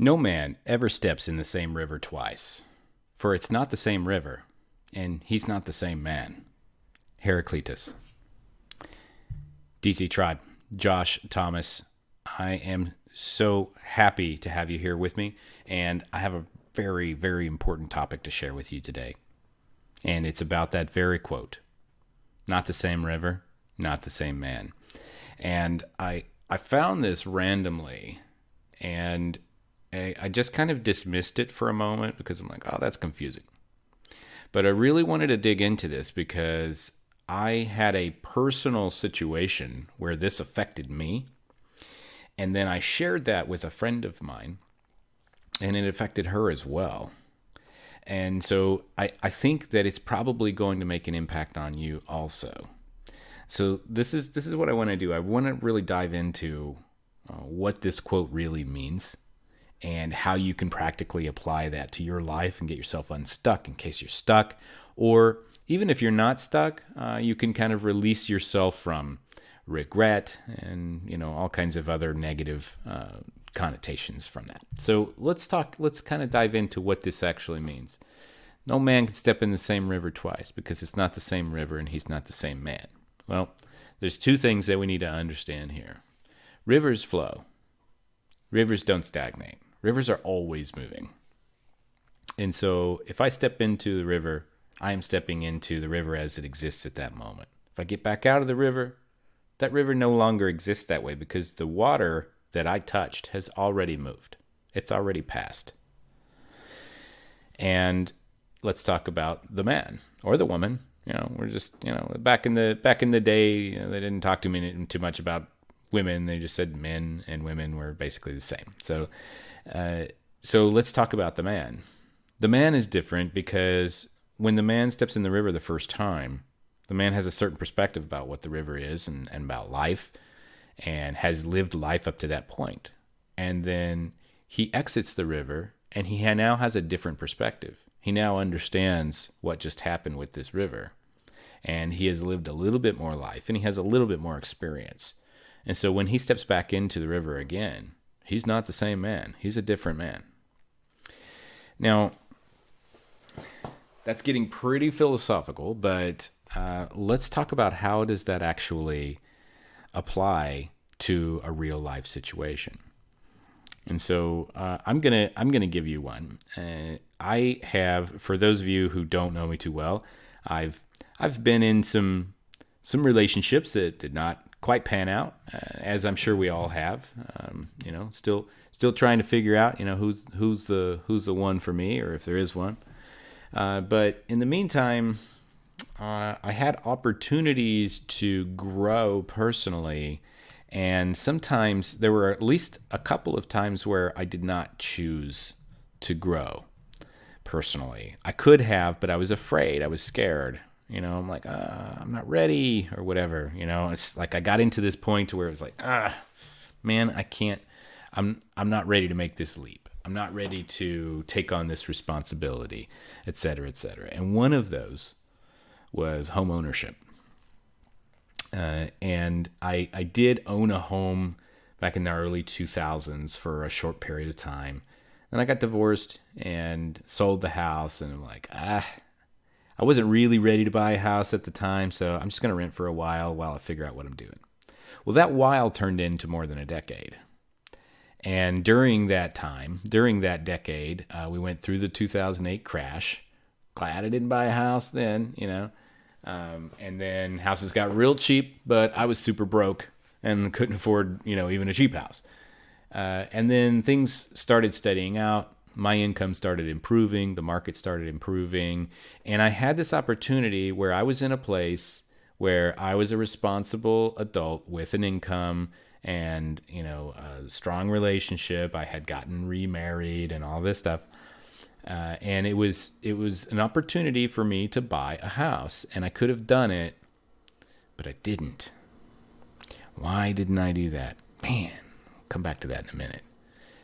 No man ever steps in the same river twice, for it's not the same river, and he's not the same man. Heraclitus. DC Tribe, Josh Thomas, I am so happy to have you here with me, and I have a very, very important topic to share with you today. And it's about that very quote. Not the same river, not the same man. And I found this randomly, and I just kind of dismissed it for a moment because I'm like, oh, that's confusing. But I really wanted to dig into this because I had a personal situation where this affected me. And then I shared that with a friend of mine, and it affected her as well. And so I think that it's probably going to make an impact on you also. So this is what I want to do. I want to really dive into what this quote really means and how you can practically apply that to your life and get yourself unstuck in case you're stuck. Or even if you're not stuck, you can kind of release yourself from regret and, all kinds of other negative connotations from that. So let's kind of dive into what this actually means. No man can step in the same river twice because it's not the same river and he's not the same man. Well, there's two things that we need to understand here. Rivers flow. Rivers don't stagnate. Rivers are always moving. And so if I step into the river, I am stepping into the river as it exists at that moment. If I get back out of the river, that river no longer exists that way because the water that I touched has already moved. It's already passed. And let's talk about the man or the woman. We're just, back in the day, they didn't talk to me too much about women. They just said men and women were basically the same. So let's talk about the man. The man is different because when the man steps in the river the first time, the man has a certain perspective about what the river is and about life and has lived life up to that point. And then he exits the river and he now has a different perspective. He now understands what just happened with this river. And he has lived a little bit more life and he has a little bit more experience. And so when he steps back into the river again, he's not the same man. He's a different man. Now, that's getting pretty philosophical, but let's talk about how does that actually apply to a real life situation. And so I'm gonna give you one. I have, for those of you who don't know me too well, I've been in some relationships that did not quite pan out, as I'm sure we all have. Still trying to figure out, who's the one for me, or if there is one. But in the meantime, I had opportunities to grow personally, and sometimes there were at least a couple of times where I did not choose to grow personally. I could have, but I was afraid. I was scared. I'm like, I'm not ready or whatever. It's like I got into this point where it was like, man, I can't. I'm not ready to make this leap. I'm not ready to take on this responsibility, et cetera, et cetera. And one of those was home ownership. And I did own a home back in the early 2000s for a short period of time. Then I got divorced and sold the house, and I'm like, I wasn't really ready to buy a house at the time, so I'm just going to rent for a while I figure out what I'm doing. Well, that while turned into more than a decade. And during that decade, we went through the 2008 crash. Glad I didn't buy a house then, and then houses got real cheap, but I was super broke and couldn't afford, even a cheap house. And then things started steadying out. My income started improving. The market started improving. And I had this opportunity where I was in a place where I was a responsible adult with an income and, a strong relationship. I had gotten remarried and all this stuff. And it was an opportunity for me to buy a house. And I could have done it, but I didn't. Why didn't I do that? Man, I'll come back to that in a minute.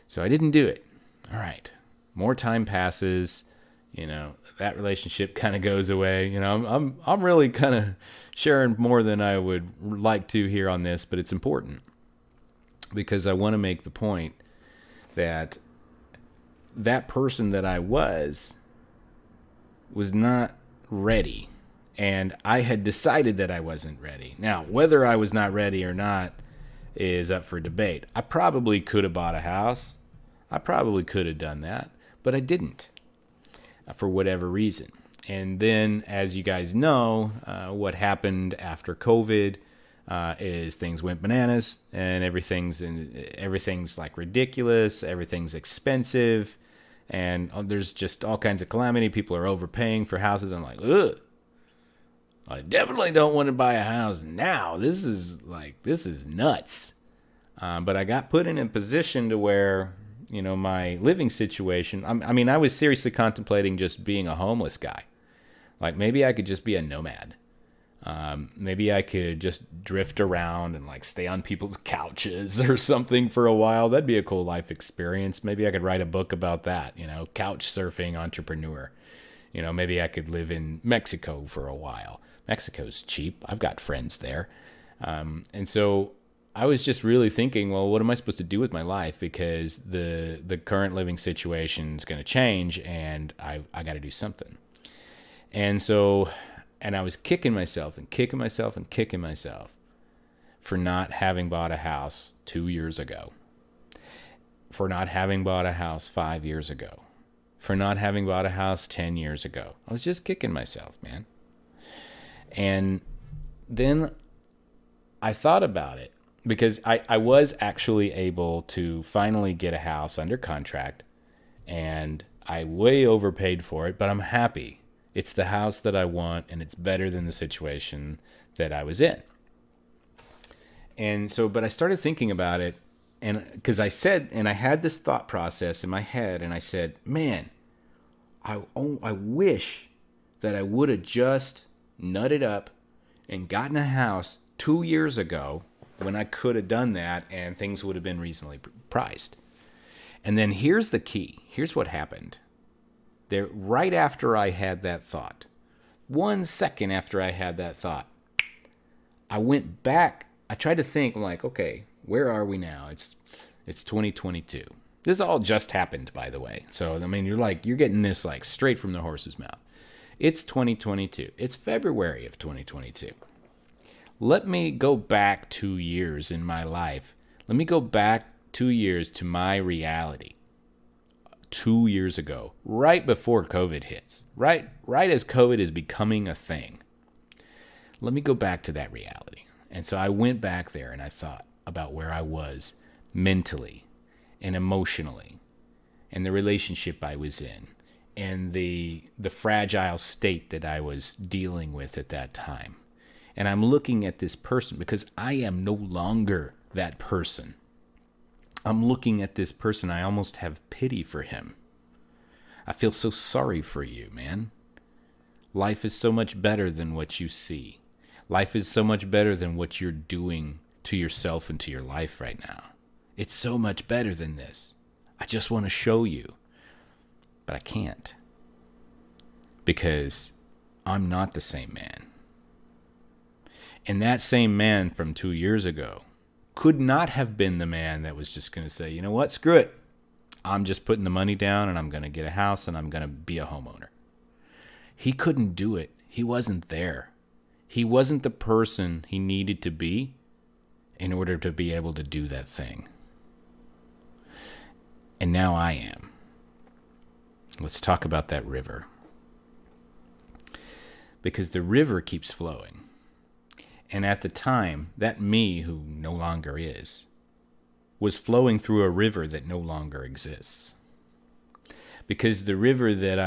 So I didn't do it. All right. More time passes, that relationship kind of goes away. I'm really kind of sharing more than I would like to here on this, but it's important because I want to make the point that that person that I was not ready. And I had decided that I wasn't ready. Now, whether I was not ready or not is up for debate. I probably could have bought a house. I probably could have done that, but I didn't for whatever reason. And then, as you guys know, what happened after COVID is things went bananas, and everything's like ridiculous. Everything's expensive, and there's just all kinds of calamity. People are overpaying for houses. I'm like, ugh. I definitely don't want to buy a house now. This is nuts. But I got put in a position to where, my living situation, I was seriously contemplating just being a homeless guy. Like, maybe I could just be a nomad. Maybe I could just drift around and stay on people's couches or something for a while. That'd be a cool life experience. Maybe I could write a book about that, couch surfing entrepreneur. Maybe I could live in Mexico for a while. Mexico's cheap. I've got friends there. And so I was just really thinking, well, what am I supposed to do with my life? Because the current living situation is going to change, and I got to do something. And I was kicking myself for not having bought a house 2 years ago, for not having bought a house 5 years ago, for not having bought a house 10 years ago. I was just kicking myself, man. And then I thought about it, because I was actually able to finally get a house under contract, and I way overpaid for it, but I'm happy. It's the house that I want, and it's better than the situation that I was in. And so, but I started thinking about it, and because I had this thought process in my head, and I said, man, I wish that I would have just nutted up and gotten a house 2 years ago, when I could have done that and things would have been reasonably priced. And then here's the key. Here's what happened. There, right after I had that thought, 1 second after I had that thought, I went back. I tried to think, I'm like, okay, where are we now? It's 2022. This all just happened, by the way. So, you're getting this straight from the horse's mouth. It's 2022. It's February of 2022. Let me go back 2 years in my life. Let me go back 2 years to my reality. 2 years ago, right before COVID hits, right as COVID is becoming a thing. Let me go back to that reality. And so I went back there, and I thought about where I was mentally and emotionally, and the relationship I was in, and the fragile state that I was dealing with at that time. And I'm looking at this person, because I am no longer that person. I'm looking at this person. I almost have pity for him. I feel so sorry for you, man. Life is so much better than what you see. Life is so much better than what you're doing to yourself and to your life right now. It's so much better than this. I just want to show you. But I can't. Because I'm not the same man. And that same man from 2 years ago could not have been the man that was just going to say, you know what, screw it. I'm just putting the money down, and I'm going to get a house, and I'm going to be a homeowner. He couldn't do it. He wasn't there. He wasn't the person he needed to be in order to be able to do that thing. And now I am. Let's talk about that river. Because the river keeps flowing. And at the time, that me, who no longer is, was flowing through a river that no longer exists. Because the river that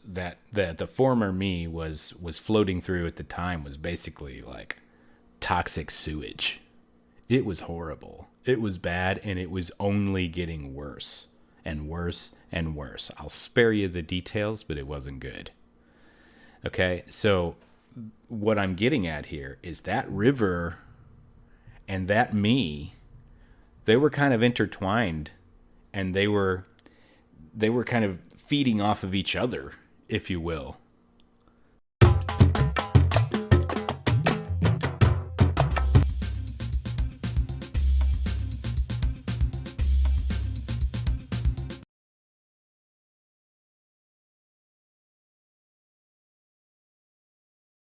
that the former me was floating through at the time was basically like toxic sewage. It was horrible. It was bad, and it was only getting worse and worse and worse. I'll spare you the details, but it wasn't good. Okay, so what I'm getting at here is that river and that me, they were kind of intertwined, and they were kind of feeding off of each other, if you will.